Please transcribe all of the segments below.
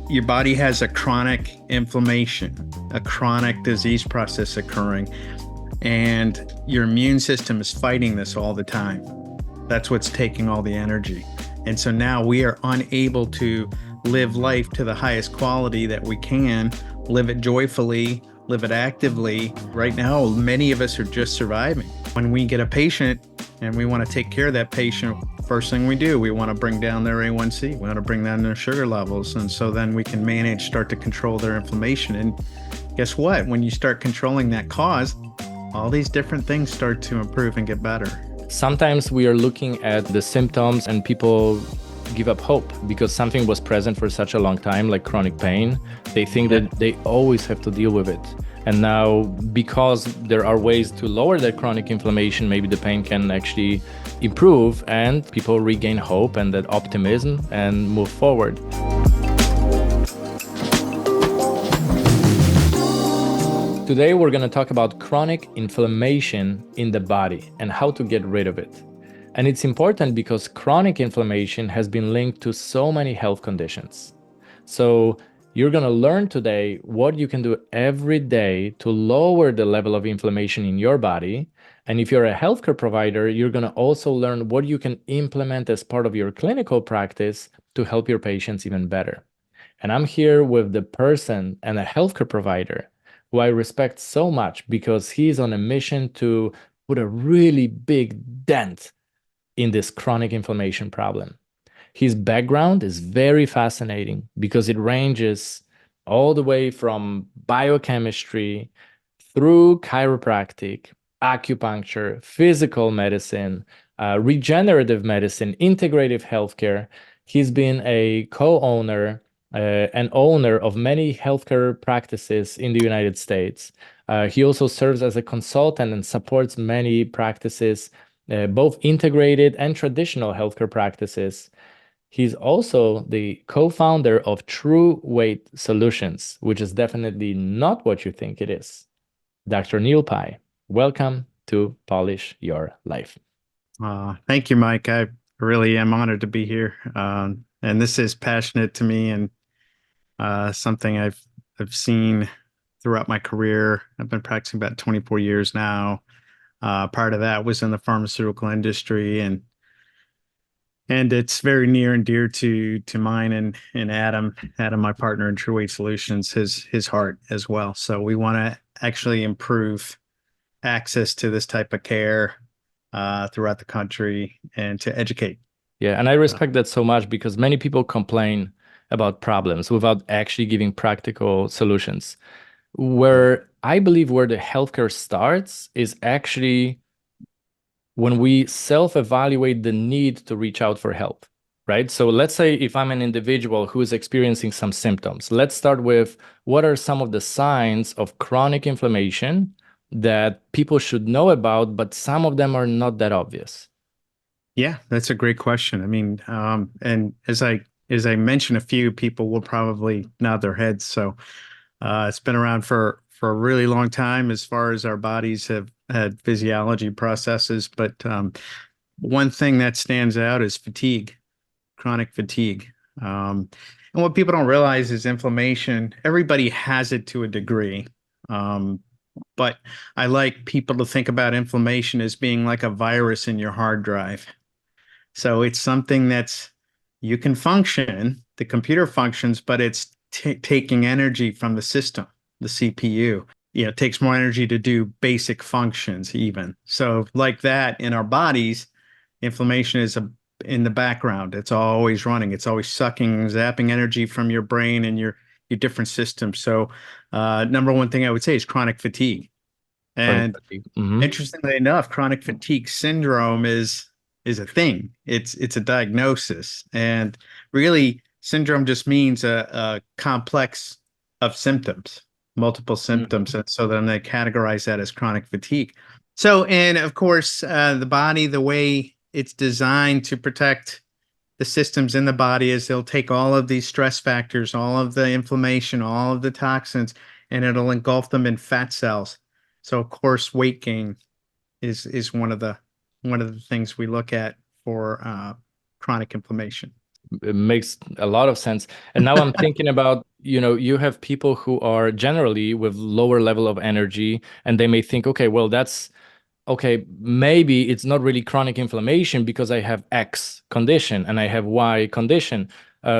your body has a chronic inflammation, a chronic disease process occurring, and your immune system is fighting this all the time. That's what's taking all the energy. And so now we are unable to live life to the highest quality that we can, live it joyfully, live it actively. Right now, many of us are just surviving. When we get a patient and we want to take care of that patient, first thing we do, we want to bring down their A1C. We want to bring down their sugar levels. And so then we can start to control their inflammation. And guess what? When you start controlling that cause, all these different things start to improve and get better. Sometimes we are looking at the symptoms and people give up hope because something was present for such a long time, like chronic pain. They think that they always have to deal with it. And now, because there are ways to lower that chronic inflammation, maybe the pain can actually improve and people regain hope and that optimism and move forward. Today, we're going to talk about chronic inflammation in the body and how to get rid of it. And it's important because chronic inflammation has been linked to so many health conditions. So you're going to learn today what you can do every day to lower the level of inflammation in your body. And if you're a healthcare provider, you're going to also learn what you can implement as part of your clinical practice to help your patients even better. And I'm here with the person and a healthcare provider who I respect so much because he's on a mission to put a really big dent in this chronic inflammation problem. His background is very fascinating because it ranges all the way from biochemistry through chiropractic, acupuncture, physical medicine, regenerative medicine, integrative healthcare. He's been a co-owner and owner of many healthcare practices in the United States. He also serves as a consultant and supports many practices, both integrated and traditional healthcare practices. He's also the co-founder of True Weight Solutions, which is definitely not what you think it is. Dr. Neil Pai, welcome to Polish Your Life. Thank you, Mike. I really am honored to be here. And this is passionate to me and something I've seen throughout my career. I've been practicing about 24 years now. Part of that was in the pharmaceutical industry, and it's very near and dear to mine and Adam, my partner in True Weight Solutions, his heart as well. So we want to actually improve access to this type of care throughout the country and to educate. Yeah, and I respect that so much because many people complain about problems without actually giving practical solutions. Where I believe where the healthcare starts is actually when we self-evaluate the need to reach out for help, right? So let's say if I'm an individual who is experiencing some symptoms, let's start with what are some of the signs of chronic inflammation that people should know about, but some of them are not that obvious. Yeah, that's a great question. I mean, and as I mentioned, a few people will probably nod their heads. So it's been around for a really long time as far as our bodies have had physiology processes. But one thing that stands out is fatigue, chronic fatigue. And what people don't realize is inflammation. Everybody has it to a degree. But I like people to think about inflammation as being like a virus in your hard drive. So it's something you can function, the computer functions, but it's taking energy from the system, the CPU. It takes more energy to do basic functions even. So like that in our bodies, inflammation is in the background. It's always running. It's always sucking, zapping energy from your brain and your different systems. So number one thing I would say is chronic fatigue. And interestingly enough, chronic fatigue syndrome is a thing. It's a diagnosis. And really, syndrome just means a complex of symptoms, multiple symptoms. And so then they categorize that as chronic fatigue. So, and of course, the body, the way it's designed to protect the systems in the body is they'll take all of these stress factors, all of the inflammation, all of the toxins, and it'll engulf them in fat cells. So, of course, weight gain is one of the things we look at for chronic inflammation. It makes a lot of sense. And now I'm thinking about, you have people who are generally with lower level of energy, and they may think, okay, well, that's okay, maybe it's not really chronic inflammation because I have X condition and I have Y condition.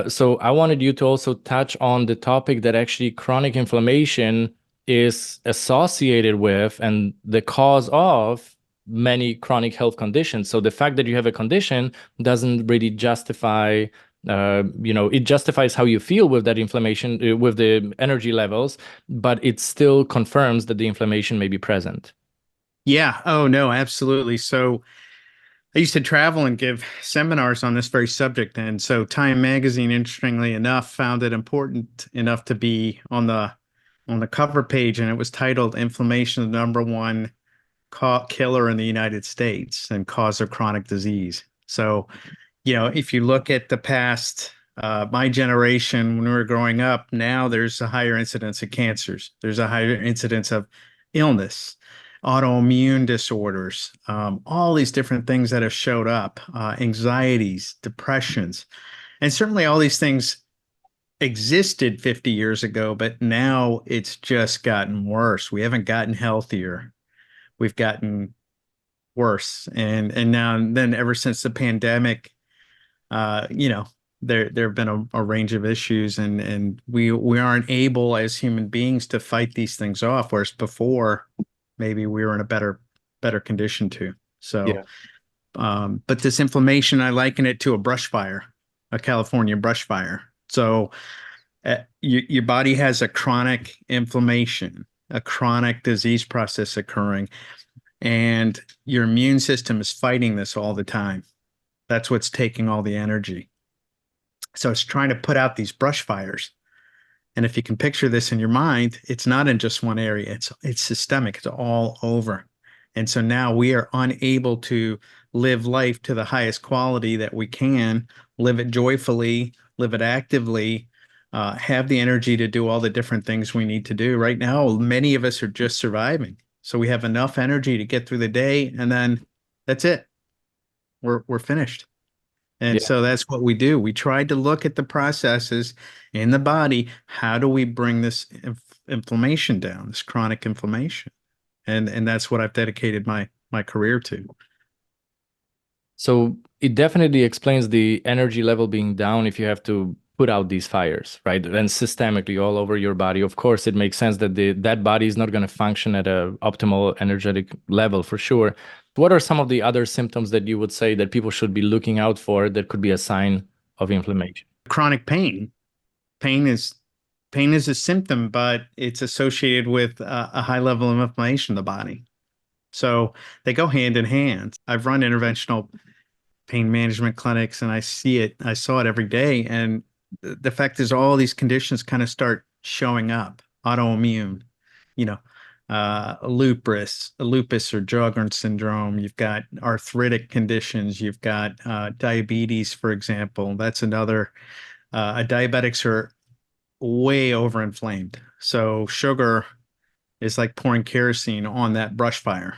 So I wanted you to also touch on the topic that actually chronic inflammation is associated with and the cause of many chronic health conditions. So the fact that you have a condition doesn't really justify, it justifies how you feel with that inflammation, with the energy levels, but it still confirms that the inflammation may be present. Yeah. Oh, no, absolutely. So I used to travel and give seminars on this very subject. And so Time Magazine, interestingly enough, found it important enough to be on the cover page, and it was titled Inflammation, the number one killer in the United States and cause of chronic disease. So, if you look at the past, my generation, when we were growing up, now there's a higher incidence of cancers. There's a higher incidence of illness, autoimmune disorders, all these different things that have showed up, anxieties, depressions. And certainly all these things existed 50 years ago, but now it's just gotten worse. We haven't gotten healthier. We've gotten worse. And now and then ever since the pandemic, uh, you know, there have been a range of issues, and we aren't able as human beings to fight these things off, whereas before maybe we were in a better condition to. So, Yeah. but this inflammation, I liken it to a brush fire, a California brush fire. So, your body has a chronic inflammation, a chronic disease process occurring, and your immune system is fighting this all the time. That's what's taking all the energy. So it's trying to put out these brush fires. And if you can picture this in your mind, it's not in just one area. It's systemic. It's all over. And so now we are unable to live life to the highest quality that we can, live it joyfully, live it actively, have the energy to do all the different things we need to do. Right now, many of us are just surviving. So we have enough energy to get through the day, and then that's it. We're finished. And Yeah. so that's what we do. We tried to look at the processes in the body. How do we bring this inflammation down, this chronic inflammation? And that's what I've dedicated my career to. So it definitely explains the energy level being down if you have to put out these fires, right? And systemically all over your body. Of course, it makes sense that that body is not going to function at a optimal energetic level for sure. What are some of the other symptoms that you would say that people should be looking out for that could be a sign of inflammation? Chronic pain. Pain is pain is a symptom, but it's associated with a high level of inflammation in the body. So they go hand in hand. I've run interventional pain management clinics, and I see it. I saw it every day. And the fact is, all these conditions kind of start showing up. Autoimmune, you know, lupus or Sjogren's syndrome. You've got arthritic conditions. You've got diabetes, for example. That's another. Diabetics are way overinflamed. So sugar is like pouring kerosene on that brush fire.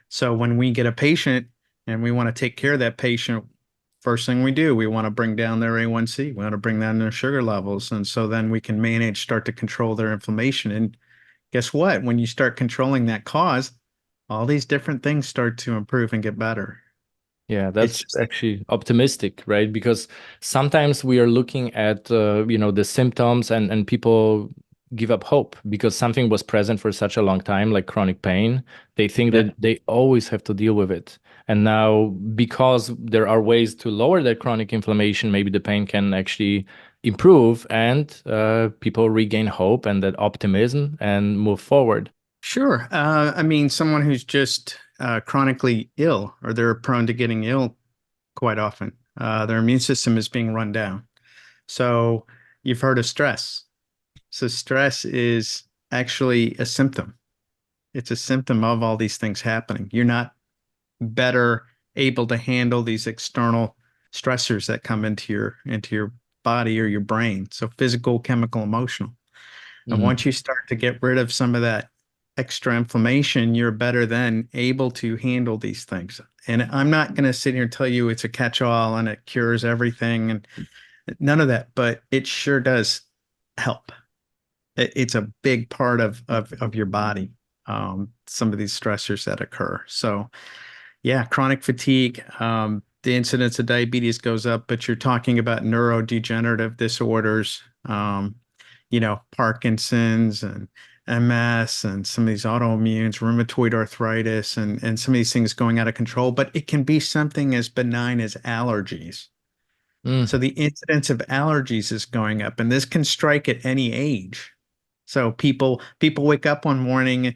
So when we get a patient and we want to take care of that patient, first thing we do, we want to bring down their A1C. We want to bring down their sugar levels. And so then we can start to control their inflammation. And guess what? When you start controlling that cause, all these different things start to improve and get better. Yeah, It's that's just, actually optimistic, right? Because sometimes we are looking at the symptoms and people give up hope because something was present for such a long time, like chronic pain. They think yeah, that they always have to deal with it. And now, because there are ways to lower that chronic inflammation, maybe the pain can actually improve and people regain hope and that optimism and move forward. sure. I mean, someone who's just chronically ill, or they're prone to getting ill quite often, their immune system is being run down. So you've heard of stress. So stress is actually a symptom. It's a symptom of all these things happening. You're not better able to handle these external stressors that come into your body or your brain. So physical, chemical, emotional. And Mhm. once you start to get rid of some of that extra inflammation, you're better then able to handle these things. And I'm not going to sit here and tell you it's a catch-all and it cures everything and none of that, but it sure does help. It's a big part of your body. Some of these stressors that occur. So yeah, chronic fatigue, the incidence of diabetes goes up, but you're talking about neurodegenerative disorders, Parkinson's and MS and some of these autoimmunes, rheumatoid arthritis, and some of these things going out of control. But it can be something as benign as allergies. Mm, So the incidence of allergies is going up, and this can strike at any age. So people wake up one morning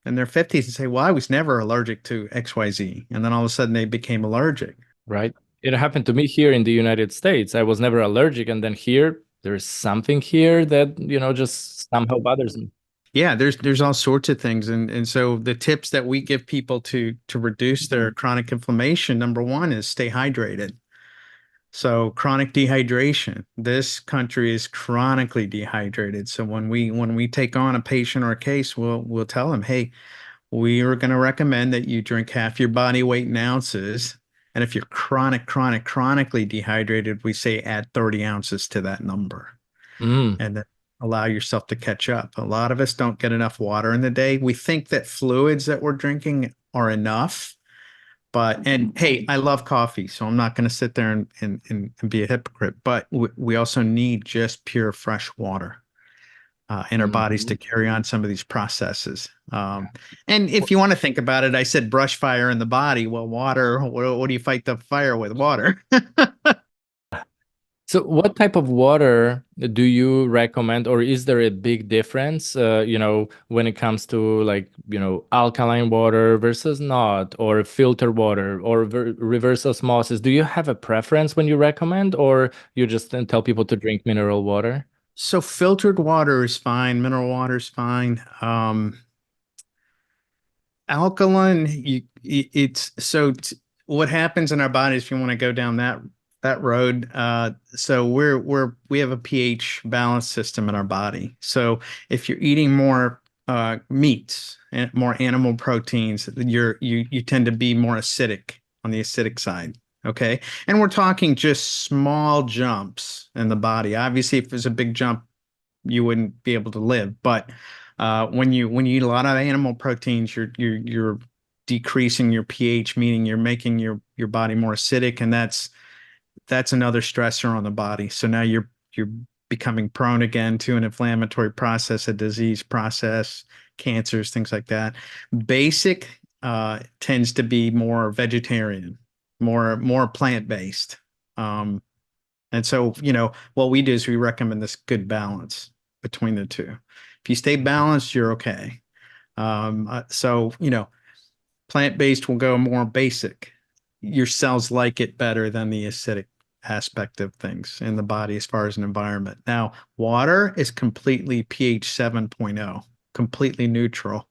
in their 50s and say, "Well, I was never allergic to XYZ." And then all of a sudden they became allergic. right. It happened to me here in the United States. I was never allergic, and then here there's something here that, just somehow bothers me. Yeah, there's all sorts of things. And so the tips that we give people to reduce their chronic inflammation, number one is stay hydrated. So chronic dehydration. This country is chronically dehydrated. So when we take on a patient or a case, we'll tell them, hey, we are going to recommend that you drink half your body weight in ounces. And if you're chronically dehydrated, we say add 30 ounces to that number Mm, and then allow yourself to catch up. A lot of us don't get enough water in the day. We think that fluids that we're drinking are enough. And hey, I love coffee, so I'm not going to sit there and be a hypocrite. But we also need just pure fresh water in our bodies to mhm. carry on some of these processes. And if you want to think about it, I said brush fire in the body. Well, water, what do you fight the fire with? Water. So, what type of water do you recommend, or is there a big difference, when it comes to like, alkaline water versus not, or filter water, or reverse osmosis? Do you have a preference when you recommend, or you just tell people to drink mineral water? So filtered water is fine. Mineral water is fine. Alkaline, it's so what happens in our bodies if you want to go down that road. So we have a pH balance system in our body. So if you're eating more meats and more animal proteins, you tend to be more acidic on the acidic side. Okay. And we're talking just small jumps in the body. Obviously, if there's a big jump, you wouldn't be able to live. But when you eat a lot of animal proteins, you're decreasing your pH, meaning you're making your body more acidic, and that's another stressor on the body. So now you're becoming prone again to an inflammatory process, a disease process, cancers, things like that. Basic tends to be more vegetarian, more plant-based. And so, what we do is we recommend this good balance between the two. If you stay balanced, you're okay. So, plant-based will go more basic. Your cells like it better than the acidic aspect of things in the body as far as an environment. Now, water is completely pH 7.0, completely neutral.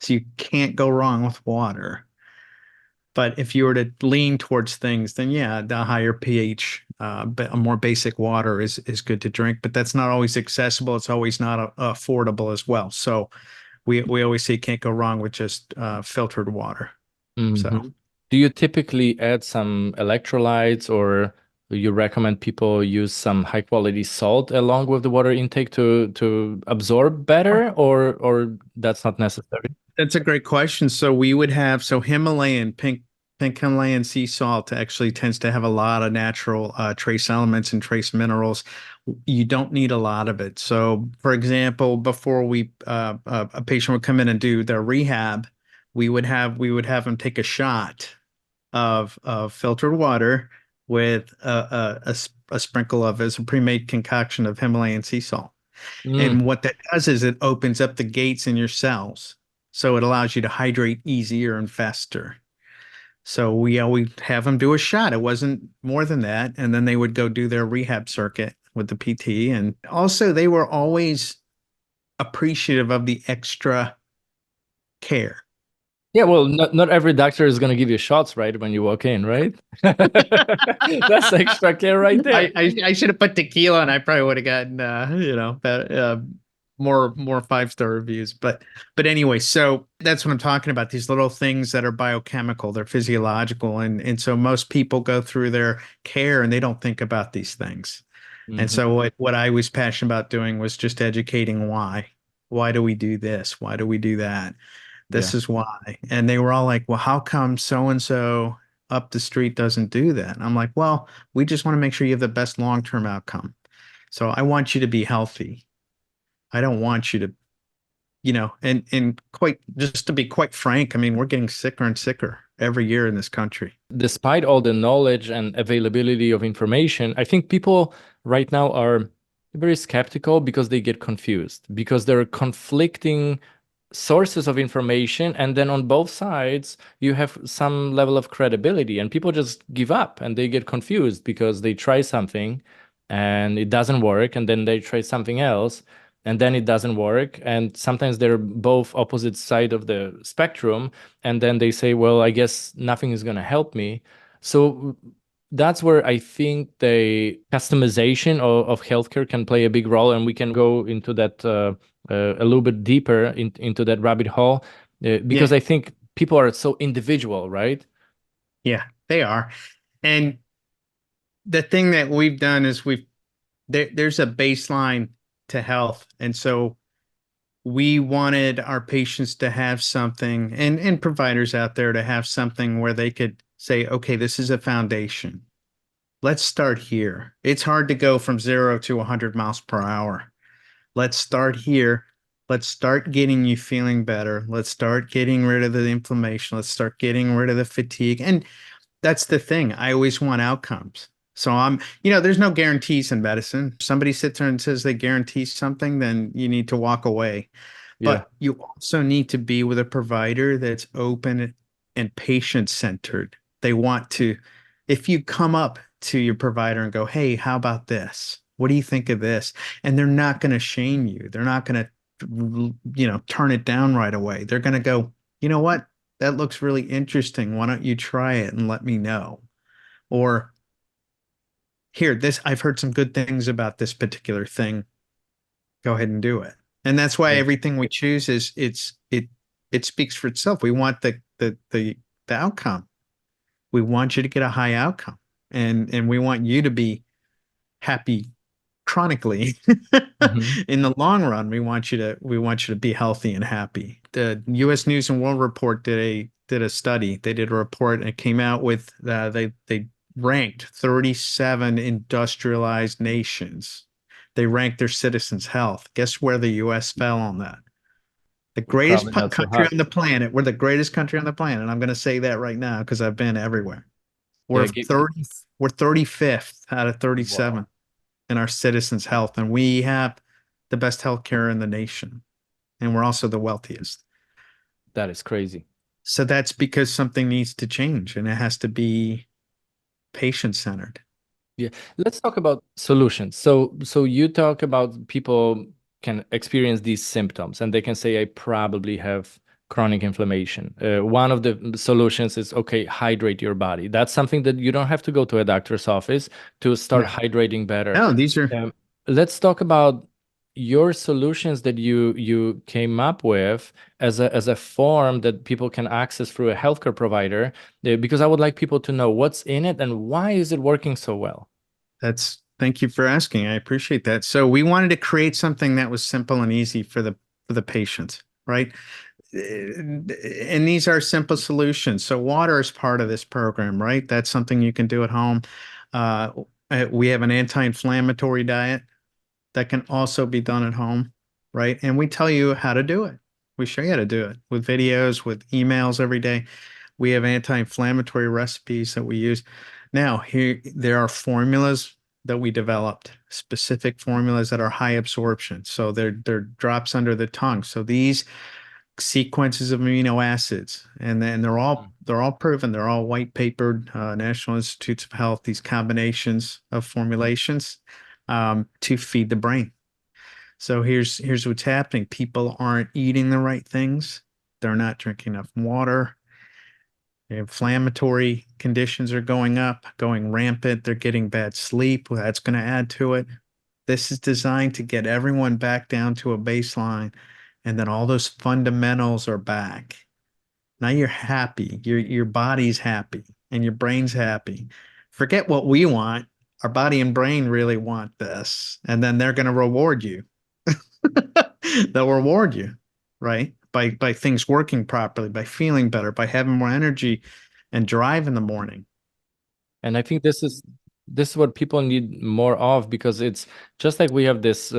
So you can't go wrong with water. But if you were to lean towards things, then yeah, the higher pH, but a more basic water is good to drink. But that's not always accessible. It's always not affordable as well. So we always say can't go wrong with just filtered water. So Mhm. Do you typically add some electrolytes, or do you recommend people use some high quality salt along with the water intake to absorb better, or that's not necessary? that's a great question. So we would have Himalayan pink Himalayan sea salt actually tends to have a lot of natural trace elements and trace minerals. You don't need a lot of it. So, for example, before a patient would come in and do their rehab, we would have them take a shot of filtered water with a sprinkle of as a pre-made concoction of Himalayan sea salt. Mm, And what that does is it opens up the gates in your cells. So it allows you to hydrate easier and faster. So we always have them do a shot. It wasn't more than that. And then they would go do their rehab circuit with the PT. And also, they were always appreciative of the extra care. yeah, well, not every doctor is going to give you shots right when you walk in, right? That's extra care right there. I should have put tequila and I probably would have gotten, better. more 5-star reviews. But anyway, so that's what I'm talking about. These little things that are biochemical, they're physiological, and so most people go through their care and they don't think about these things. And Hmm. so what I was passionate about doing was just educating why. Why do we do this? Why do we do that? Yeah. This is why. And they were all like, well, how come so and so up the street doesn't do that? And I'm like, well, we just want to make sure you have the best long-term outcome. So I want you to be healthy. I don't want you to, and quite just to be quite frank, I mean, we're getting sicker and sicker every year in this country. Despite all the knowledge and availability of information, I think people right now are very skeptical because they get confused, because there are conflicting sources of information, and then on both sides you have some level of credibility, and people just give up and they get confused because they try something and it doesn't work, and then they try something else and then it doesn't work, and sometimes they're both opposite side of the spectrum, and then they say, well, I guess nothing is going to help me. So that's where I think the customization of healthcare can play a big role, and we can go into that a little bit deeper into that rabbit hole, Yeah, because I think people are so individual, right? yeah, they are. And the thing that we've done is there's a baseline to health. And so we wanted our patients to have something and providers out there to have something where they could say, okay, this is a foundation. Let's start here. It's hard to go from 0 to 100 miles per hour. Let's start here. Let's start getting you feeling better. Let's start getting rid of the inflammation. Let's start getting rid of the fatigue. And that's the thing. I always want outcomes. So there's no guarantees in medicine. If somebody sits there and says they guarantee something, then you need to walk away. Yeah. But you also need to be with a provider that's open and patient centered. They want to, if you come up to your provider and go, hey, how about this? What do you think of this? And they're not going to shame you. They're not going to, turn it down right away. They're going to go, you know what? That looks really interesting. Why don't you try it and let me know? Or here, I've heard some good things about this particular thing. Go ahead and do it. And that's why Yeah. everything we choose it speaks for itself. We want the outcome. We want you to get a high outcome. And we want you to be happy chronically. Hmm. In the long run, we want you to be healthy and happy. The US News and World Report did a study. They did a report and it came out with they ranked 37 industrialized nations. They ranked their citizens' health. Guess where the US fell on that? The greatest Probably not so country high. on the planet. We're the greatest country on the planet. I'm going to say that right now because I've been everywhere. We're Yeah. 30, we're 35th out of Wow. 37 in our citizens' health, and we have the best healthcare in the nation, and we're also the wealthiest. That is crazy. So that's because something needs to change, and it has to be patient-centered. Yeah, let's talk about solutions. So you talk about people can experience these symptoms and they can say, I probably have chronic inflammation. One of the solutions is, okay, hydrate your body. That's something that you don't have to go to a doctor's office to start No, hydrating better. no, these are Um, let's talk about your solutions that you came up with as a form that people can access through a healthcare provider, because I would like people to know what's in it and why is it working so well. thank you for asking. I appreciate that. So we wanted to create something that was simple and easy for the patients, right? And these are simple solutions. So water is part of this program, right? That's something you can do at home. Uh, we have an anti-inflammatory diet that can also be done at home, right? And we tell you how to do it. We show you how to do it with videos, with emails every day. We have anti-inflammatory recipes that we use. Now, here there are formulas that we developed, specific formulas that are high absorption. So they're drops under the tongue. So these sequences of amino acids, and then they're all proven. They're all white papered, National Institutes of Health. These combinations of formulations to feed the brain. So here's what's happening. People aren't eating the right things. They're not drinking enough water. Inflammatory conditions are going up, going rampant. They're getting bad sleep. Well, that's going to add to it. This is designed to get everyone back down to a baseline, and then all those fundamentals are back. Now you're happy. Your body's happy and your brain's happy. Forget what we want. Our body and brain really want this, and then they're going to reward you. They'll reward you, right? By things working properly, by feeling better, by having more energy and drive in the morning. And I think this is what people need more of, because it's just like we have this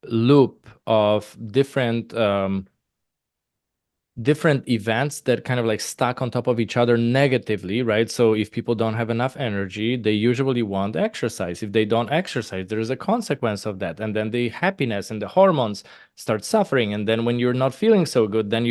loop of different events that kind of like stack on top of each other negatively, right? So if people don't have enough energy, they usually want exercise. If they don't exercise, there is a consequence of that. And then the happiness and the hormones start suffering. And then when you're not feeling so good, then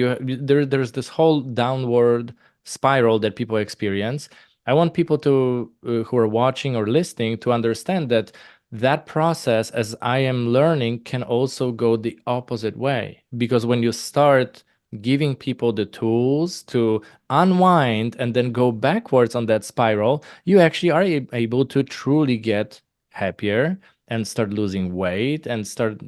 there's this whole downward spiral that people experience. I want people to who are watching or listening to understand that that process, as I am learning, can also go the opposite way. Because when you start giving people the tools to unwind and then go backwards on that spiral, you actually are able to truly get happier and start losing weight and start,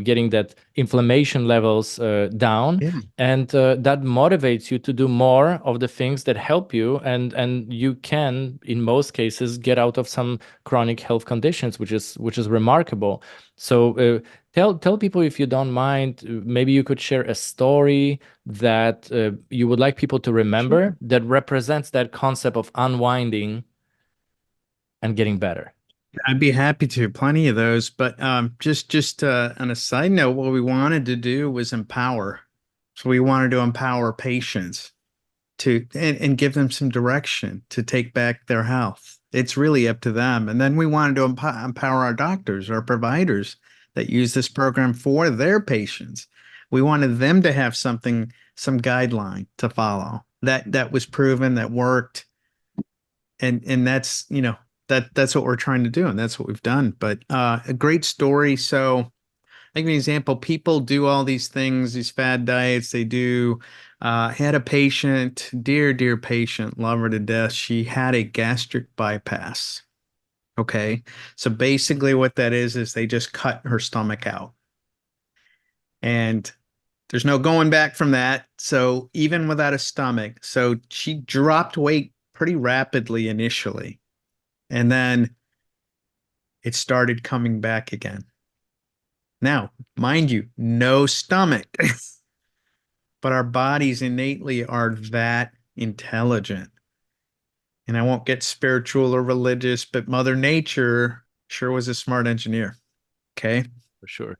getting that inflammation levels down. Yeah. And that motivates you to do more of the things that help you, and you can, in most cases, get out of some chronic health conditions, which is remarkable. So tell people, if you don't mind, maybe you could share a story that you would like people to Sure. remember that represents that concept of unwinding and getting better. I'd be happy to. Plenty of those, but just on a side note, what we wanted to do was empower. So we wanted to empower patients to and give them some direction to take back their health. It's really up to them. And then we wanted to empower our doctors, our providers that use this program for their patients. We wanted them to have something, some guideline to follow that was proven, that worked, and that's that's what we're trying to do, and that's what we've done. But a great story. So I'll give you an example. People do all these things, these fad diets. They do. Had a patient, dear patient, love her to death. She had a gastric bypass. Okay, so basically what that is they just cut her stomach out, and there's no going back from that. So even without a stomach, so she dropped weight pretty rapidly initially, and then it started coming back again. Now, mind you, no stomach, but our bodies innately are that intelligent. And I won't get spiritual or religious, but Mother Nature sure was a smart engineer. Okay. For sure.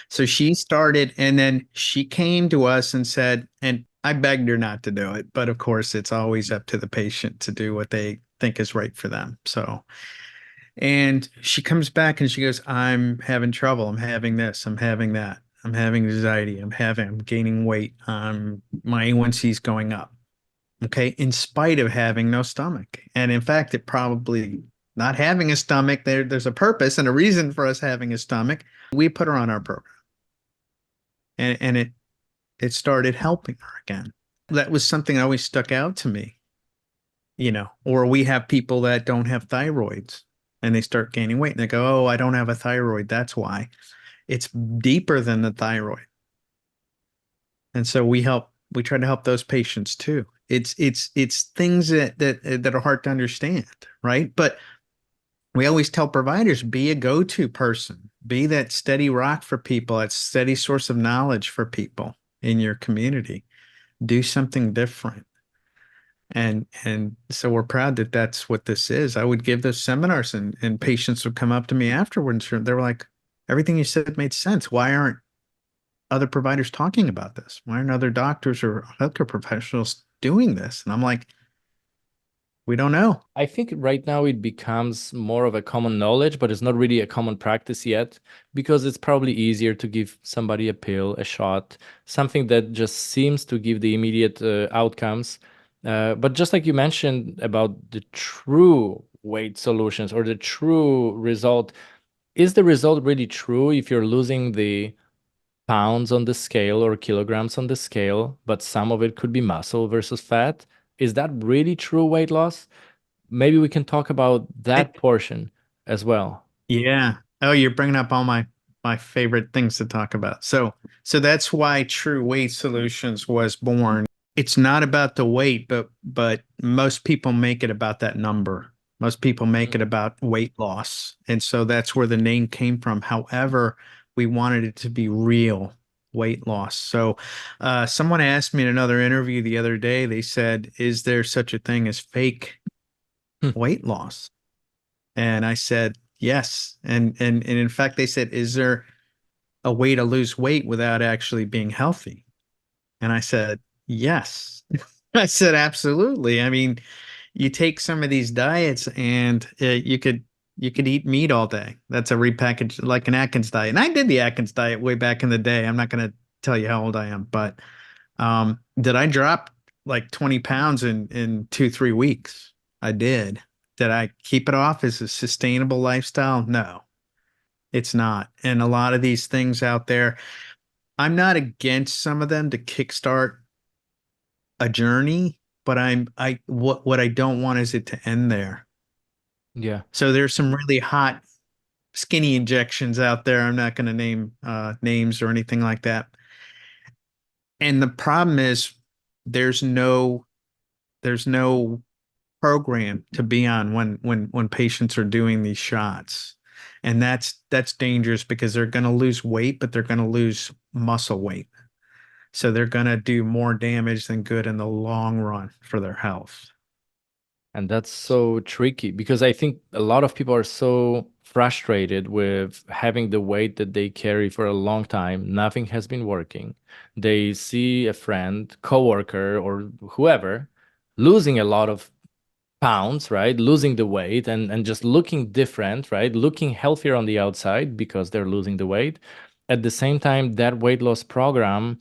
So she started, and then she came to us and said, and I begged her not to do it, but of course, it's always up to the patient to do what they think is right for them. So, and she comes back and she goes, I'm having trouble. I'm having this. I'm having that. I'm having anxiety. I'm gaining weight. My A1C is going up. Okay. In spite of having no stomach. And in fact, it probably not having a stomach, there's a purpose and a reason for us having a stomach. We put her on our program, and it started helping her again. That was something that always stuck out to me, or we have people that don't have thyroids and they start gaining weight and they go, oh, I don't have a thyroid. That's why. It's deeper than the thyroid. And so we try to help those patients too. It's things that are hard to understand, right? But we always tell providers, be a go-to person, be that steady rock for people, that steady source of knowledge for people in your community. Do something different. And so we're proud that that's what this is. I would give those seminars, and patients would come up to me afterwards. They were like, everything you said made sense. Why aren't other providers talking about this? Why aren't other doctors or healthcare professionals doing this? And I'm like, we don't know. I think right now it becomes more of a common knowledge, but it's not really a common practice yet, because it's probably easier to give somebody a pill, a shot, something that just seems to give the immediate outcomes. But just like you mentioned about the true weight solutions or the true result, is the result really true if you're losing the pounds on the scale or kilograms on the scale, but some of it could be muscle versus fat? Is that really true weight loss? Maybe we can talk about I, that portion as well. yeah. Oh, you're bringing up all my favorite things to talk about. So that's why True Weight Solutions was born. It's not about the weight, but most people make it about that number. Most people make it Mm. about weight loss. And so that's where the name came from. However, we wanted it to be real weight loss. So someone asked me in another interview the other day, they said, is there such a thing as fake Hmm. weight loss? And I said, yes. And in fact, they said, is there a way to lose weight without actually being healthy? And I said, yes. I said, absolutely. I mean, you take some of these diets and you could eat meat all day. That's a repackaged like an Atkins diet. And I did the Atkins diet way back in the day. I'm not going to tell you how old I am, but did I drop like 20 pounds in 2, 3 weeks? I did. Did I keep it off as a sustainable lifestyle? No, it's not. And a lot of these things out there, I'm not against some of them to kickstart a journey, but what I don't want is it to end there. Yeah. So there's some really hot skinny injections out there. I'm not going to name names or anything like that. And the problem is there's no there's no program to be on when patients are doing these shots. And that's dangerous because they're going to lose weight, but they're going to lose muscle weight. So they're going to do more damage than good in the long run for their health. And that's so tricky because I think a lot of people are so frustrated with having the weight that they carry for a long time. Nothing has been working. They see a friend, coworker, or whoever losing a lot of pounds, right? Losing the weight and just looking different, right? Looking healthier on the outside because they're losing the weight. At the same time, that weight loss program,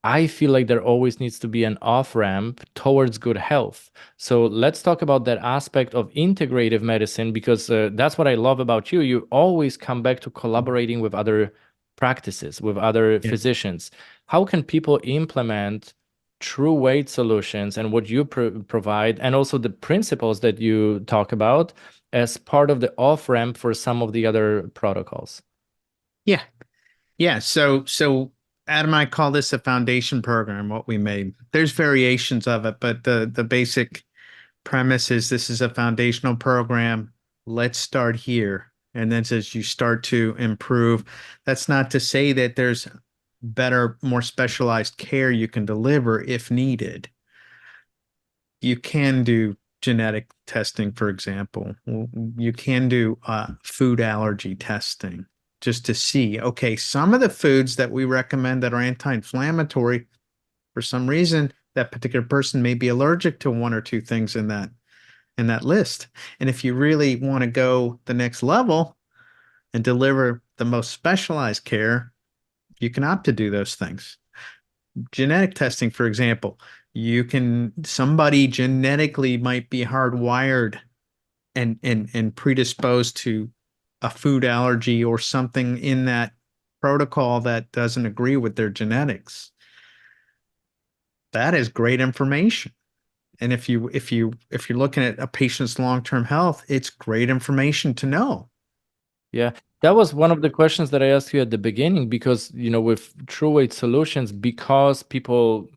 I feel like there always needs to be an off ramp towards good health. So let's talk about that aspect of integrative medicine because that's what I love about you. You always come back to collaborating with other practices, with other Yeah. physicians. How can people implement true weight solutions and what you provide, and also the principles that you talk about as part of the off ramp for some of the other protocols? Yeah. Yeah. So Adam, I call this a foundation program, what we made. There's variations of it, but the basic premise is this is a foundational program. Let's start here. And then as you start to improve, that's not to say that there's better, more specialized care you can deliver if needed. You can do genetic testing, for example. You can do food allergy testing just to see, okay, some of the foods that we recommend that are anti-inflammatory, for some reason, that particular person may be allergic to one or two things in that list. And if you really want to go the next level and deliver the most specialized care, you can opt to do those things. Genetic testing, for example, somebody genetically might be hardwired and predisposed to a food allergy or something in that protocol that doesn't agree with their genetics. That is great information. And if you're looking at a patient's long-term health, it's great information to know. Yeah, that was one of the questions that I asked you at the beginning because, with True Weight Solutions, because people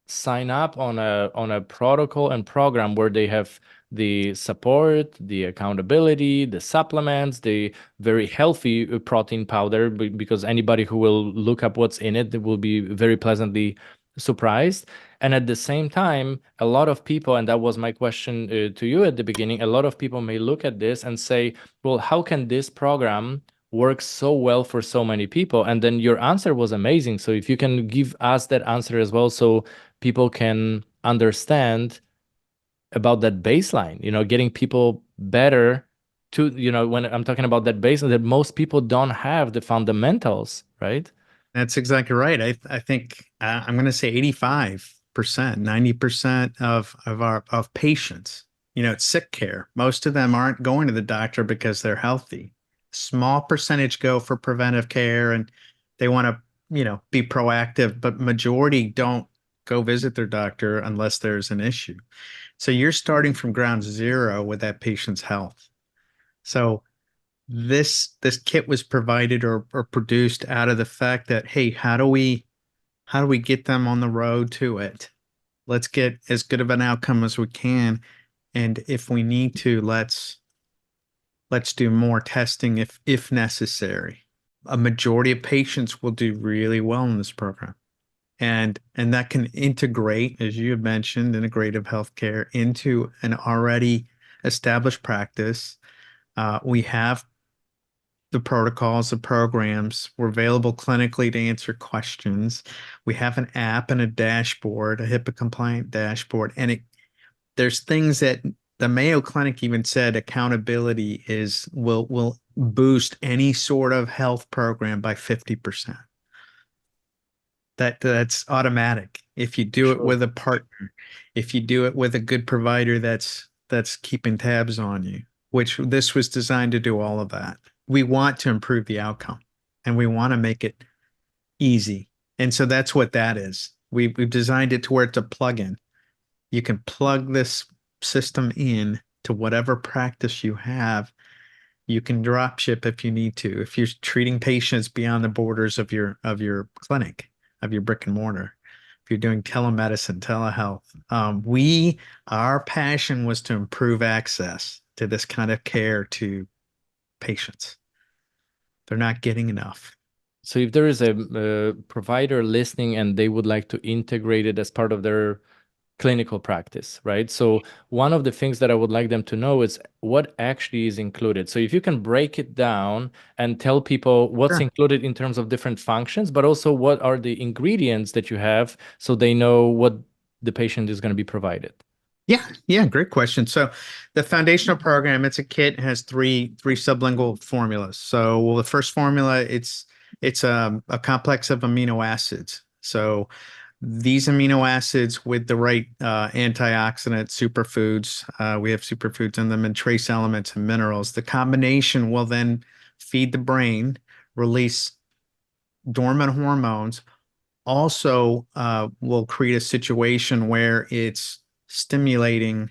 sign up on a protocol and program where they have the support, the accountability, the supplements, the very healthy protein powder, because anybody who will look up what's in it, they will be very pleasantly surprised. And at the same time, a lot of people, and that was my question to you at the beginning, a lot of people may look at this and say, well, how can this program work so well for so many people? And then your answer was amazing. So if you can give us that answer as well, so people can understand about that baseline, getting people better to, when I'm talking about that baseline, that most people don't have the fundamentals, right? That's exactly right. I think I'm going to say 85%, 90% of our of patients, it's sick care. Most of them aren't going to the doctor because they're healthy. Small percentage go for preventive care and they want to, be proactive, but majority don't go visit their doctor unless there's an issue. So you're starting from ground zero with that patient's health. So this kit was provided or produced out of the fact that, hey, how do we get them on the road to it? Let's get as good of an outcome as we can. And if we need to, let's do more testing if necessary. A majority of patients will do really well in this program. And that can integrate, as you have mentioned, integrative healthcare into an already established practice. We have the protocols, the programs. We're available clinically to answer questions. We have an app and a dashboard, a HIPAA compliant dashboard, and there's things that the Mayo Clinic even said accountability will boost any sort of health program by 50%. That's automatic. If you do it Sure. with a partner, if you do it with a good provider that's keeping tabs on you, which this was designed to do all of that. We want to improve the outcome and we want to make it easy. And so that's what that is. We've designed it to where it's a plug-in. You can plug this system in to whatever practice you have. You can drop ship if you need to. If you're treating patients beyond the borders of your clinic, of your brick and mortar, if you're doing telemedicine, telehealth, our passion was to improve access to this kind of care to patients. They're not getting enough. So if there is a provider listening and they would like to integrate it as part of their clinical practice, right? So one of the things that I would like them to know is what actually is included. So if you can break it down and tell people what's Sure. included in terms of different functions, but also what are the ingredients that you have so they know what the patient is going to be provided. Yeah, great question. So the foundational program, it's a kit, it has three sublingual formulas. So well, the first formula, it's a complex of amino acids. So these amino acids with the right antioxidant superfoods, we have superfoods in them and trace elements and minerals. The combination will then feed the brain, release dormant hormones, also will create a situation where it's stimulating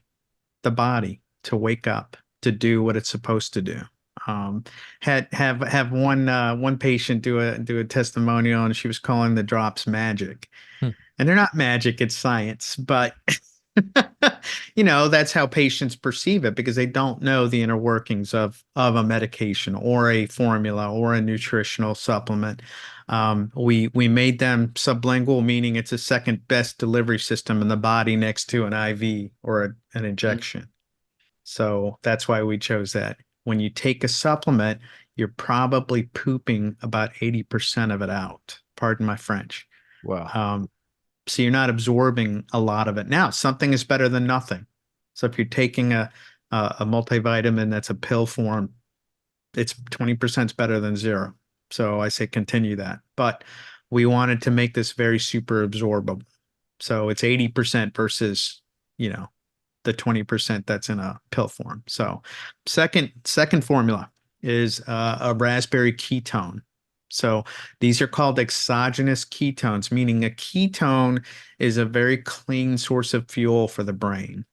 the body to wake up to do what it's supposed to do. Had have one patient do a testimonial, and she was calling the drops magic, Hmm. and they're not magic, it's science, but that's how patients perceive it because they don't know the inner workings of a medication or a formula or a nutritional supplement. We made them sublingual, meaning it's a second best delivery system in the body next to an IV or an Mm. injection. So that's why we chose that. When you take a supplement, you're probably pooping about 80% of it out. Pardon my French. Wow. Um, so you're not absorbing a lot of it. Now, something is better than nothing. So if you're taking a multivitamin that's a pill form, it's 20% better than zero. So I say continue that. But we wanted to make this very super absorbable. So it's 80% versus, you know, the 20% that's in a pill form. So second formula is a raspberry ketone. So these are called exogenous ketones, meaning a ketone is a very clean source of fuel for the brain.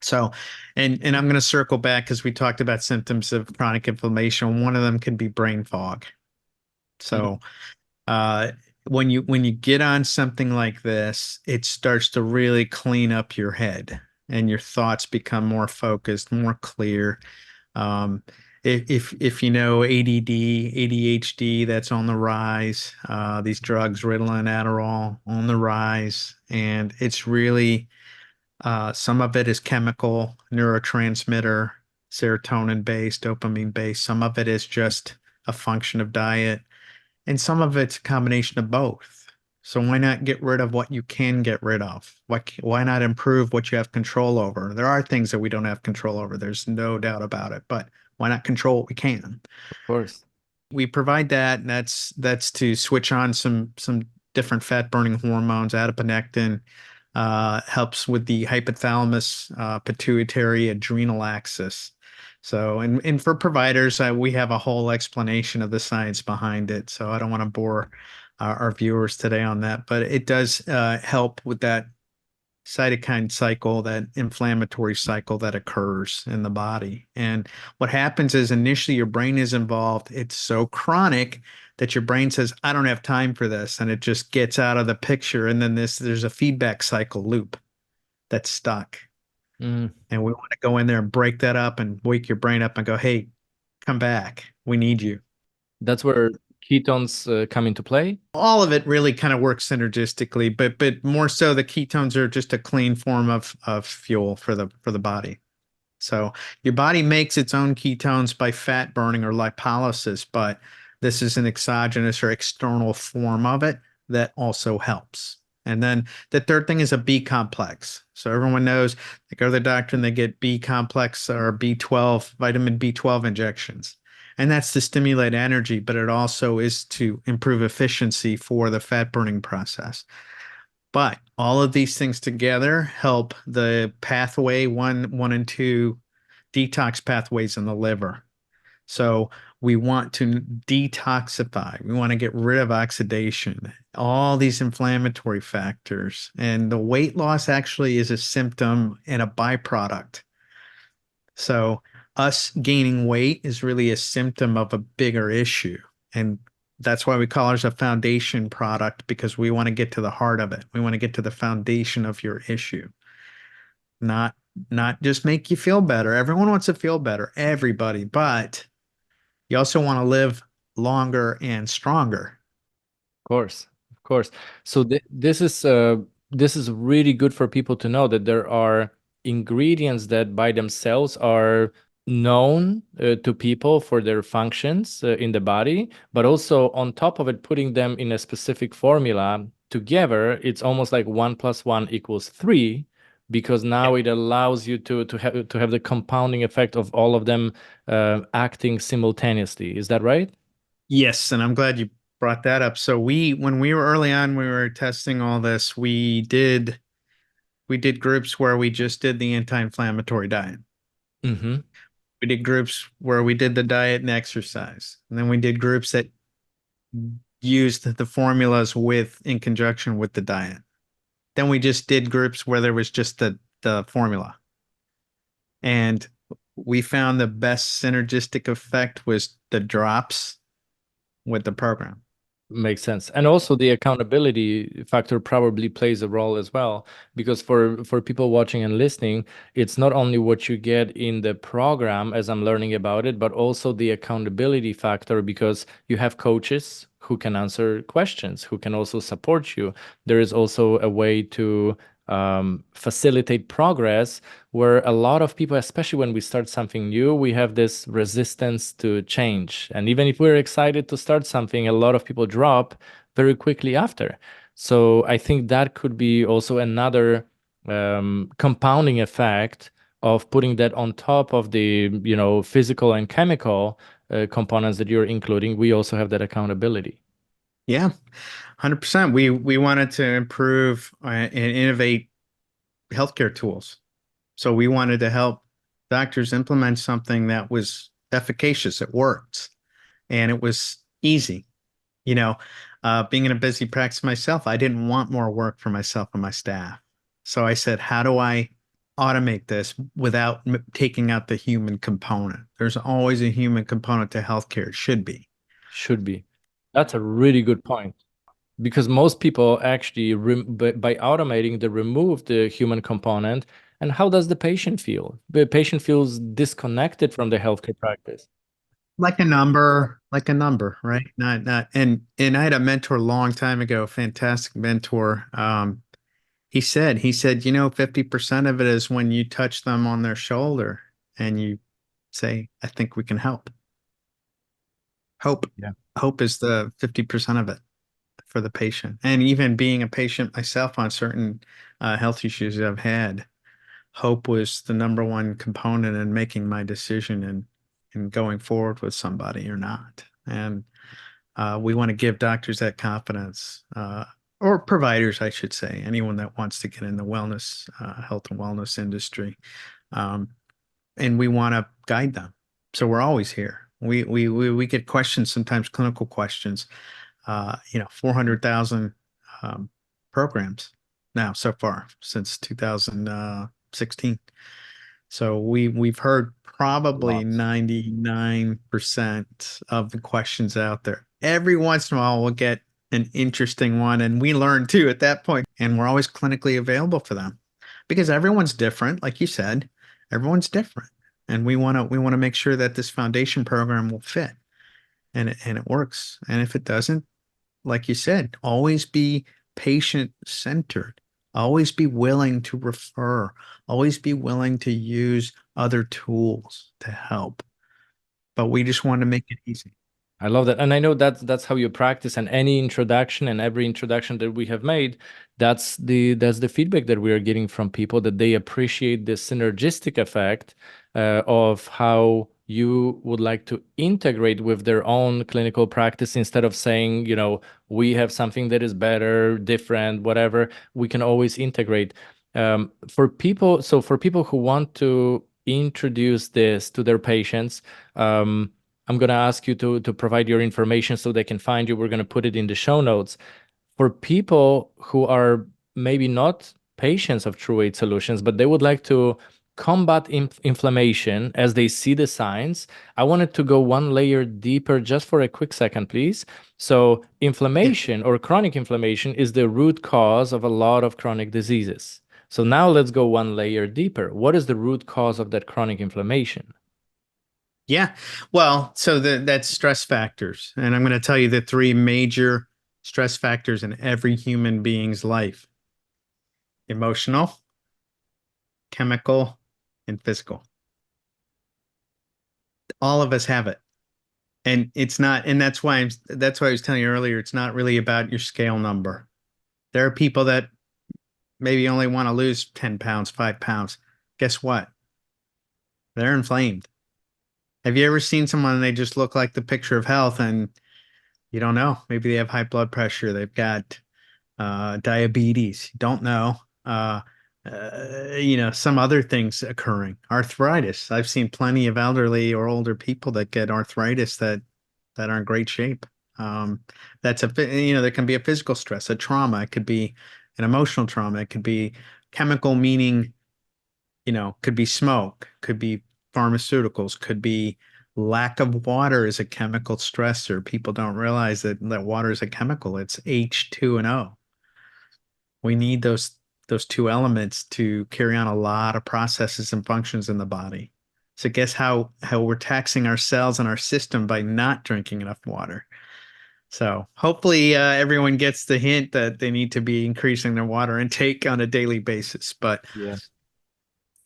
So, and I'm going to circle back because we talked about symptoms of chronic inflammation. One of them can be brain fog. Mm. So, uh, when you get on something like this, it starts to really clean up your head and your thoughts become more focused, more clear. Um, if you know ADD, ADHD, that's on the rise. These drugs, Ritalin, Adderall, on the rise, and it's really some of it is chemical, neurotransmitter, serotonin based, dopamine based. Some of it is just a function of diet, and some of it's a combination of both. So why not get rid of what you can get rid of? Why not improve what you have control over? There are things that we don't have control over. There's no doubt about it, but why not control what we can? Of course. We provide that, and that's to switch on some different fat burning hormones. Adiponectin helps with the hypothalamus, pituitary, adrenal axis. So, and for providers, we have a whole explanation of the science behind it. So I don't want to bore our viewers today on that, but it does help with that cytokine cycle, that inflammatory cycle that occurs in the body. And what happens is initially your brain is involved. It's so chronic that your brain says, I don't have time for this. And it just gets out of the picture. And then there's a feedback cycle loop that's stuck. Mm. And we want to go in there and break that up and wake your brain up and go, hey, come back. We need you. That's where ketones come into play. All of it really kind of works synergistically, but more so the ketones are just a clean form of fuel for the body. So your body makes its own ketones by fat burning or lipolysis, but this is an exogenous or external form of it that also helps. And then the third thing is a B complex. So everyone knows they go to the doctor and they get B complex or B12, vitamin B12 injections. And that's to stimulate energy, but it also is to improve efficiency for the fat burning process. But all of these things together help the pathway one and two detox pathways in the liver. So we want to detoxify. We want to get rid of oxidation, all these inflammatory factors. And the weight loss actually is a symptom and a byproduct. So us gaining weight is really a symptom of a bigger issue. And that's why we call ours a foundation product because we want to get to the heart of it. We want to get to the foundation of your issue, not not just make you feel better. Everyone wants to feel better, everybody, but you also want to live longer and stronger. Of course, of course. So this is really good for people to know that there are ingredients that by themselves are known to people for their functions in the body, but also on top of it, putting them in a specific formula together, it's almost like 1 + 1 = 3, because Yeah. now it allows you to have the compounding effect of all of them acting simultaneously. Is that right? Yes, and I'm glad you brought that up. So when we were early on, we were testing all this, we did groups where we just did the anti-inflammatory diet. Mm-hmm. We did groups where we did the diet and exercise. And then we did groups that used the formulas with in conjunction with the diet. Then we just did groups where there was just the formula. And we found the best synergistic effect was the drops with the program. Makes sense. And also the accountability factor probably plays a role as well, because for people watching and listening, it's not only what you get in the program as I'm learning about it, but also the accountability factor, because you have coaches who can answer questions, who can also support you. There is also a way to facilitate progress, where a lot of people, especially when we start something new, we have this resistance to change. And even if we're excited to start something, a lot of people drop very quickly after. So I think that could be also another compounding effect of putting that on top of the, physical and chemical components that you're including. We also have that accountability. Yeah, 100%. We wanted to improve and innovate healthcare tools. So we wanted to help doctors implement something that was efficacious. It worked and it was easy. You know, being in a busy practice myself, I didn't want more work for myself and my staff. So I said, how do I automate this without taking out the human component? There's always a human component to healthcare. It should be. Should be. That's a really good point. Because most people actually by automating they remove the human component. And how does the patient feel? The patient feels disconnected from the healthcare practice. Like a number, right? Not, and I had a mentor a long time ago, a fantastic mentor. He said, 50% of it is when you touch them on their shoulder and you say, I think we can help. Hope. Yeah. Hope is the 50% of it for the patient. And even being a patient myself on certain health issues that I've had, hope was the number one component in making my decision in going forward with somebody or not. And we want to give doctors that confidence, or providers, I should say, anyone that wants to get in the wellness, health and wellness industry. Um, and we want to guide them. So we're always here. We get questions, sometimes clinical questions, 400,000 programs. now so far since 2016. So we've heard probably Lots. 99% of the questions out there. Every once in a while we'll get an interesting one and we learn too at that point, and we're always clinically available for them because everyone's different, like you said, everyone's different. And we want to make sure that this foundation program will fit and it works. And if it doesn't, like you said, always be patient centered, always be willing to refer, always be willing to use other tools to help. But we just want to make it easy. I love that. And I know that's how you practice, and any introduction and every introduction that we have made, that's the feedback that we are getting from people, that they appreciate the synergistic effect of how you would like to integrate with their own clinical practice, instead of saying, we have something that is better, different, whatever. We can always integrate. For people who want to introduce this to their patients, I'm going to ask you to provide your information so they can find you. We're going to put it in the show notes. For people who are maybe not patients of True Weight Solutions, but they would like to combat inflammation as they see the signs, I wanted to go one layer deeper just for a quick second, please. So, Yeah. inflammation or chronic inflammation is the root cause of a lot of chronic diseases. So, now let's go one layer deeper. What is the root cause of that chronic inflammation? Yeah. Well, so that's stress factors. And I'm going to tell you the three major stress factors in every human being's life: emotional, chemical, and physical. All of us have it. And it's not, and that's why I was telling you earlier, it's not really about your scale number. There are people that maybe only want to lose 10 pounds, 5 pounds. Guess what? They're inflamed. Have you ever seen someone and they just look like the picture of health and you don't know? Maybe they have high blood pressure, they've got diabetes, don't know. Some other things occurring. Arthritis. I've seen plenty of elderly or older people that get arthritis that are in great shape. Um, there can be a physical stress, a trauma. It could be an emotional trauma. It could be chemical, meaning, could be smoke, could be pharmaceuticals, could be lack of water is a chemical stressor. People don't realize that water is a chemical. It's H2 and O. We need those two elements to carry on a lot of processes and functions in the body. So guess how we're taxing our cells and our system by not drinking enough water. So hopefully everyone gets the hint that they need to be increasing their water intake on a daily basis. But Yeah.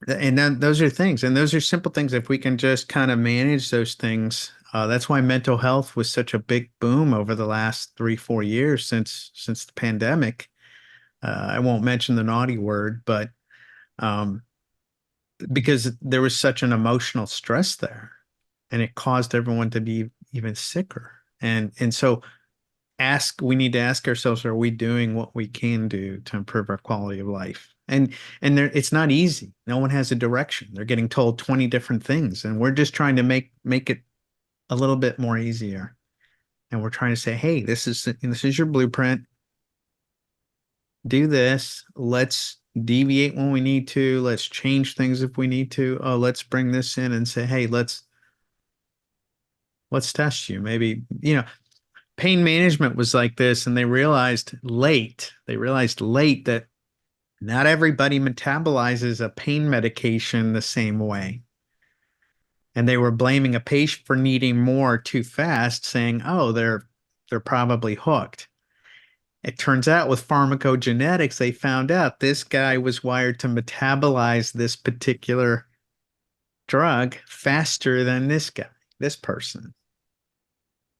and then those are things, and those are simple things. If we can just kind of manage those things, that's why mental health was such a big boom over the last 3, 4 years since the pandemic. I won't mention the naughty word, but um, because there was such an emotional stress there, and it caused everyone to be even sicker. And so we need to ask ourselves, are we doing what we can do to improve our quality of life? It's not easy. No one has a direction. They're getting told 20 different things, and we're just trying to make it a little bit more easier. And we're trying to say, hey, this is your blueprint. Do this. Let's deviate when we need to. Let's change things if we need to. Oh, let's bring this in and say, hey, let's test you. Maybe, pain management was like this, and they realized late that not everybody metabolizes a pain medication the same way. And they were blaming a patient for needing more too fast, saying, oh, they're probably hooked. It turns out with pharmacogenetics, they found out this guy was wired to metabolize this particular drug faster than this person.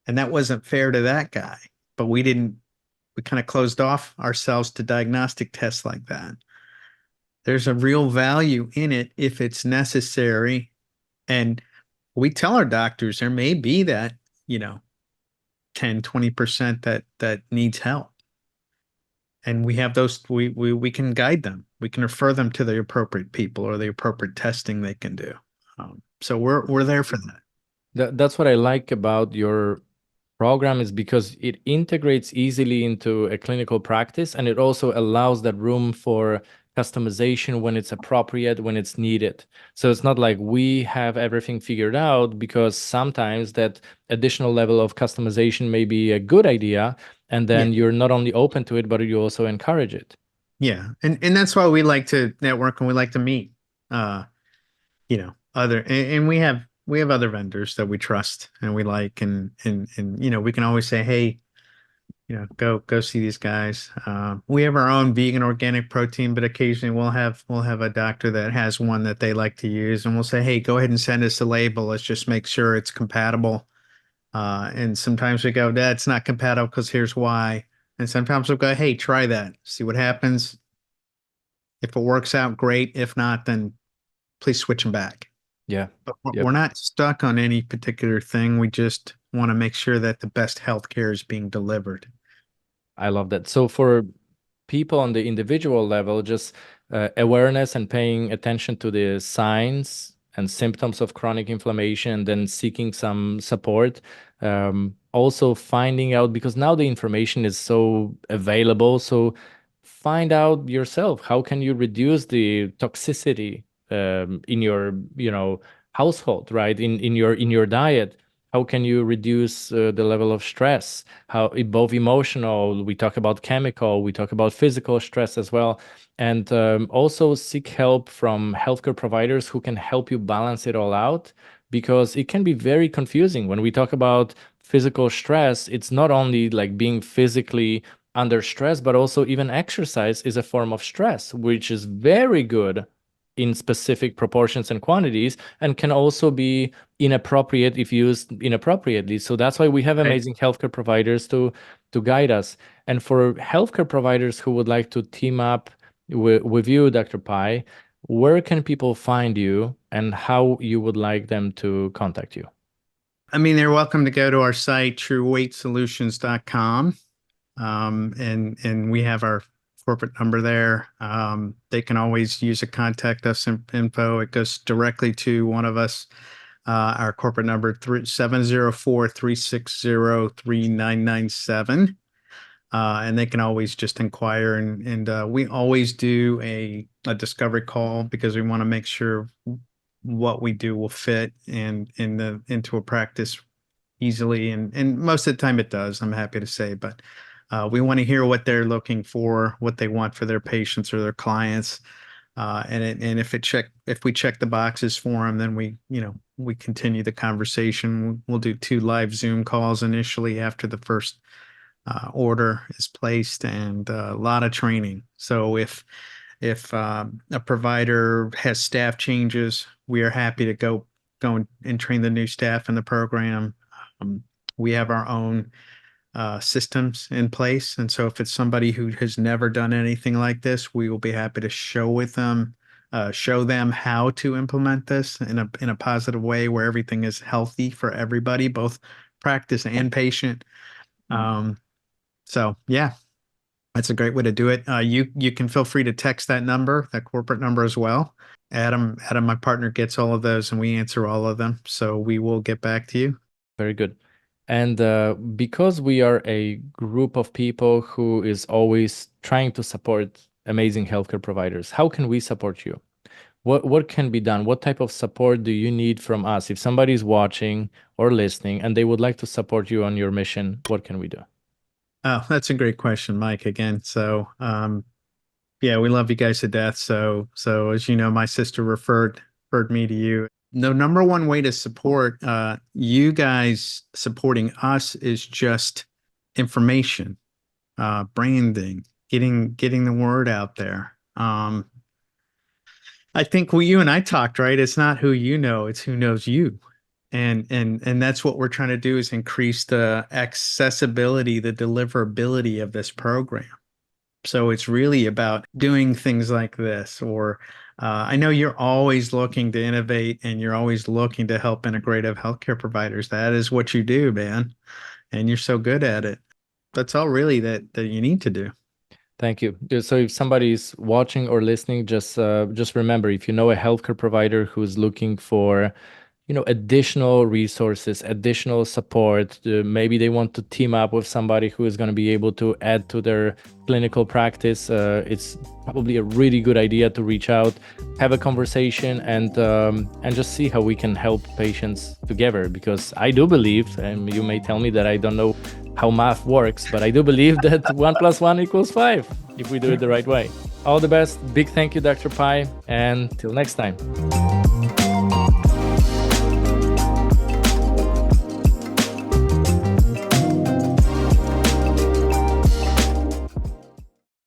And that wasn't fair to that guy. But we kind of closed off ourselves to diagnostic tests like that. There's a real value in it if it's necessary. And we tell our doctors there may be that, you know, 10, 20% that needs help. And we have those, we can guide them. We can refer them to the appropriate people or the appropriate testing they can do. So we're there for that. That's what I like about your program is because it integrates easily into a clinical practice, and it also allows that room for customization when it's appropriate, when it's needed. So it's not like we have everything figured out, because sometimes that additional level of customization may be a good idea, and Yeah. then you're not only open to it, but you also encourage it. Yeah. And that's why we like to network and we like to meet, uh, other, and we have other vendors that we trust and we like, and, we can always say, hey, go see these guys. We have our own vegan organic protein, but occasionally we'll have a doctor that has one that they like to use, and we'll say, hey, go ahead and send us a label. Let's just make sure it's compatible. And sometimes we go, that's not compatible because here's why. And sometimes we'll go, hey, try that, see what happens. If it works out, great. If not, then please switch them back. Yeah. But Yep. we're not stuck on any particular thing. We just want to make sure that the best healthcare is being delivered. I love that. So for people on the individual level, just awareness and paying attention to the signs and symptoms of chronic inflammation, then seeking some support. Also finding out, because now the information is so available. So find out yourself, how can you reduce the toxicity in your, household, right? In your diet. How can you reduce the level of stress? How both emotional, we talk about chemical, we talk about physical stress as well. And also seek help from healthcare providers who can help you balance it all out, because it can be very confusing. When we talk about physical stress, it's not only like being physically under stress, but also even exercise is a form of stress, which is very good in specific proportions and quantities, and can also be inappropriate if used inappropriately. So that's why we have Right. amazing healthcare providers to guide us. And for healthcare providers who would like to team up with you, Dr. Pai, where can people find you and how you would like them to contact you? I mean, they're welcome to go to our site, trueweightsolutions.com. And we have our corporate number there. They can always use a contact us info. It goes directly to one of us. Our corporate number 704-360-3997. And they can always just inquire, and we always do a discovery call because we want to make sure what we do will fit and into a practice easily, and most of the time it does, I'm happy to say. But we want to hear what they're looking for, what they want for their patients or their clients. And if we check the boxes for them, then we continue the conversation. We'll do 2 live Zoom calls initially after the first order is placed, and a lot of training. So if a provider has staff changes, we are happy to go and train the new staff in the program. Um, we have our own systems in place, and so if it's somebody who has never done anything like this, we will be happy to show them how to implement this in a positive way where everything is healthy for everybody, both practice and patient. Um, so yeah, that's a great way to do it. You can feel free to text that corporate number as well. Adam, my partner, gets all of those, and we answer all of them. So we will get back to you. Very good. And because we are a group of people who is always trying to support amazing healthcare providers, how can we support you? What can be done? What type of support do you need from us? If somebody's watching or listening and they would like to support you on your mission, what can we do? Oh, that's a great question, Mike. Again, so yeah, we love you guys to death. So as you know, my sister referred me to you. The number one way to support you guys supporting us is just information, branding, getting the word out there. I think you and I talked, right? It's not who you know, it's who knows you. And that's what we're trying to do, is increase the accessibility, the deliverability of this program. So it's really about doing things like this, or I know you're always looking to innovate and you're always looking to help integrative healthcare providers. That is what you do, man. And you're so good at it. That's all really that you need to do. Thank you. So if somebody's watching or listening, just remember, if you know a healthcare provider who's looking for additional resources, additional support. Maybe they want to team up with somebody who is going to be able to add to their clinical practice. It's probably a really good idea to reach out, have a conversation, and just see how we can help patients together. Because I do believe, and you may tell me that I don't know how math works, but I do believe that 1 + 1 = 5 if we do it the right way. All the best. Big thank you, Dr. Pai, and till next time.